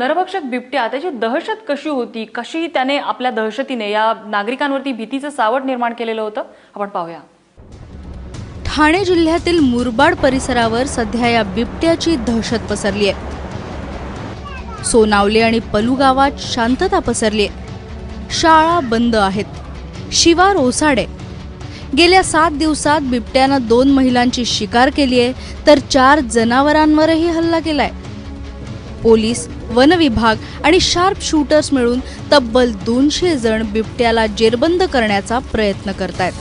नरभक्षक बिबट्या त्याची दहशत कशी होती, कशी त्याने आपल्या दहशतीने या नागरिकांवरती भीतीचं सावट निर्माण केलेलं होतं, आपण पाहूया। ठाणे जिल्ह्यातील मुरबाड परिसरावर सध्या या बिबट्याची दहशत पसरली आहे। सोनावले आणि पलू गावात शांतता पसरली आहे। शाळा बंद आहेत, शिवार ओसाडे। गेल्या 7 दिवसात बिबट्यानं 2 महिलांची शिकार केली आहे, तर 4 जनावरांवरही हल्ला केलाय। पोलीस, वन विभाग आणि शार्प शूटर्स मिळून तब्बल 200 जण बिबट्याला जेरबंद करण्याचा प्रयत्न करतायत।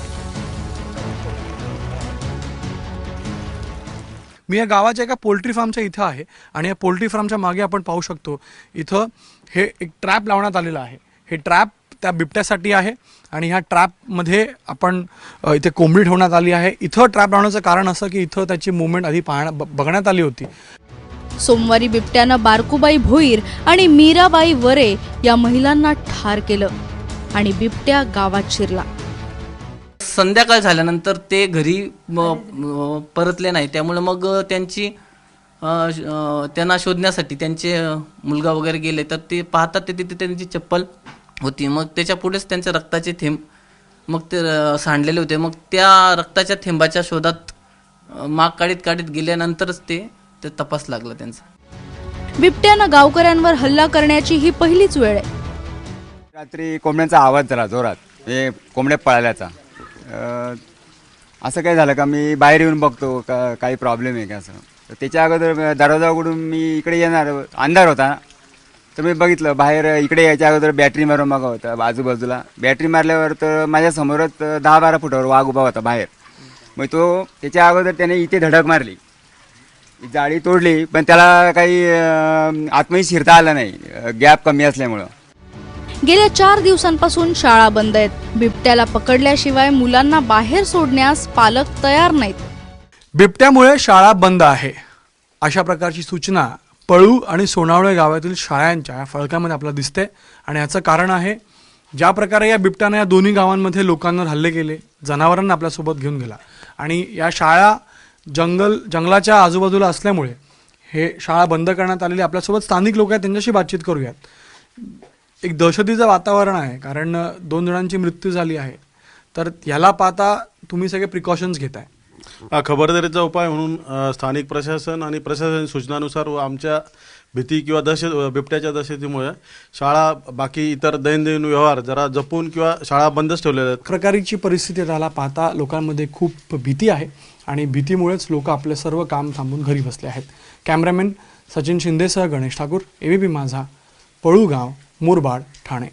मी या गावाच्या एका पोल्ट्री फार्मच्या इथं आहे आणि या पोल्ट्री फार्मच्या मागे आपण पाहू शकतो इथं हे एक ट्रॅप लावण्यात आलेलं आहे। हे ट्रॅप त्या बिबट्यासाठी आहे आणि ह्या ट्रॅपमध्ये आपण इथे कोंबडी ठेवण्यात आली आहे। इथं ट्रॅप लावण्याचं कारण असं की इथं त्याची मूवमेंट आधी बघण्यात आली होती। सोमवारी बिबट्यानं बारकुबाई भोईर आणि मीराबाई वरे या महिलांना ठार केलं आणि बिबट्या गावात शिरला। संध्याकाळ झाल्यानंतर ते घरी परतले नाही, त्यामुळे मग त्यांना शोधण्यासाठी त्यांचे मुलगा वगैरे गेले, तर ते पाहतात ते तिथे त्यांची चप्पल होती। मग त्याच्या पुढेच त्यांचे रक्ताचे थेंब मग ते सांडलेले होते। मग त्या रक्ताच्या थेंबाच्या शोधात माग काढीत गेल्यानंतरच ते तपास लागला त्यांचा। बिबट्यानं गावकऱ्यांवर हल्ला करण्याची ही पहिलीच वेळ आहे। रात्री कोंबड्यांचा आवाज झाला जोरात, हे कोंबड्या पळाल्याचा। असं काय झालं का मी बाहेर येऊन बघतो का काही प्रॉब्लेम आहे का असं। तर त्याच्या अगोदर दरवाजा उघडून मी इकडे येणार, अंधार होता, तर मी बघितलं बाहेर इकडे यायच्या अगोदर बॅटरी मारून बघा होता आजूबाजूला। बॅटरी मारल्यावर तर माझ्यासमोरच 10-12 फुटावर वाघ उभा होता बाहेर। मग तो त्याच्या अगोदर त्याने इथे धडक मारली, जाळी तोडली, पण त्याला काही आतमध्ये शिरता आलं नाही, गॅप कमी असल्यामुळं। गेल्या 4 दिवसांपासून शाळा बंद आहेत। बिबट्याला पकडल्याशिवाय मुलांना बाहेर सोडण्यास पालक तयार नाहीत। बिबट्यामुळे शाळा बंद आहे अशा प्रकारची सूचना पळू आणि सोनावळे गावातील शाळांच्या फलकामध्ये आपल्याला दिसते। आणि याचं कारण आहे ज्या प्रकारे या बिबट्याने या दोन्ही गावांमध्ये लोकांवर हल्ले केले, जनावरांना आपल्यासोबत घेऊन गेला आणि या शाळा जंगलाच्या आजूबाजूला असल्यामुळे हे शाळा बंद करण्यात आलेली। आपल्यासोबत स्थानिक लोक आहेत, त्यांच्याशी बातचीत करूयात। एक दहशतीचं वातावरण आहे कारण 2 जणांची मृत्यू झाली आहे, तर याला पाहता तुम्ही सगळे प्रिकॉशन्स घेताय? खबरदारीचा उपाय म्हणून स्थानिक प्रशासन आणि प्रशासन सूचनानुसार व आमच्या भीती किंवा बिबट्याच्या दहशतीमुळे शाळा बाकी इतर दैनंदिन व्यवहार जरा जपून किंवा शाळा बंदच ठेवलेल्या आहेत। प्रकारची परिस्थिती त्याला पाहता लोकांमध्ये खूप भीती आहे आणि भीतीमुळेच लोक आपले सर्व काम थांबून घरी बसले आहेत। कॅमेरामॅन सचिन शिंदेसह गणेश ठाकूर, ABP माझा, पळू गाव, मुरबाड, ठाणे।